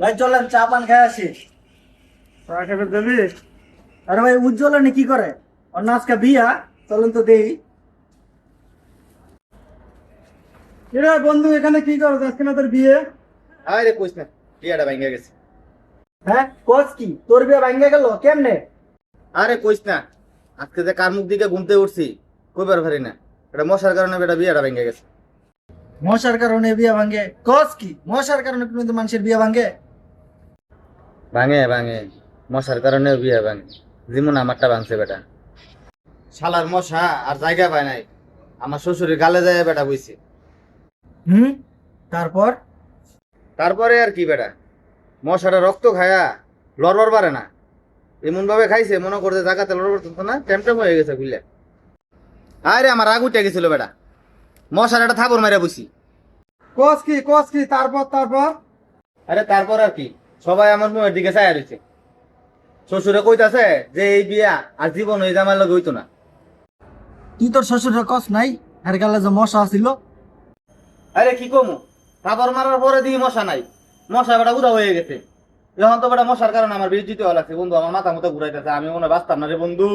ভাই চলেন চা পান খাই আসি। চা খেতে দেবি? আরে ভাই উজ্জ্বল নি কি করে? ওর না আজকে বিয়া, চলেন তো দেই। এরে বন্ধু, এখানে কি করছ? আজকে না তোর বিয়ে? আরে কইস না, বিয়াটা ভাঙ্গা গেছে। হ্যাঁ কোচ কি তোর বিয়া ভাঙ্গা গেল কেমনে? আরে কইস না, আজকে যে কার মুখ দিকে ঘুমতে উঠছি কইবার পারি না। এটা মশার কারণে বেটা বিয়াটা ভাঙ্গা গেছে। মশার কারণে বিয়া ভাঙ্গে? কোচ কি মশার কারণে কিন্তু মানুষের বিয়া ভাঙ্গে? ভাঙে ভাঙে, মশার কারণে বিয়া ভাঙে। যেমন আমারটা ভাঙছে বেটা। শালার মশা আর জায়গা পায় নাই, আমার শ্বশুরের গালে যায় বেটা বইছে। হুম, তারপর? তারপরে আর কি বেটা, মশাটা রক্ত খায়া লড়বার পারে না। এমন ভাবে খাইছে মনে করতে জায়গাতে লড়বার তো না, টেমটেম হয়ে গেছে বুঝলে। আরে আমার রাগ উঠে গেছিল বেটা, মশার একটা থাপড় মারা বসি। কোচ কি তারপর? আরে তারপর আর কি, সবাই আমার মুখের দিকে চাইয়া রয়েছে। শ্বশুরে কইতাছে যে এই বিয়া আর জীবন ওই জামার লগে হইতো না। তুই তোর শ্বশুরের কস নাই এর গালে যে মশা ছিল? আরে কি কমু, থাপড় মারার পরে দিই মশা নাই, মশা বেটা উদা হয়ে গেছে। এখন তো বেটা মশার কারণে আমার বিদ্যুৎ হওয়া লাগছে বন্ধু, আমার মাথা মতো ঘুরাইতেছে, আমি মনে হয় বাঁচতাম না রে বন্ধু।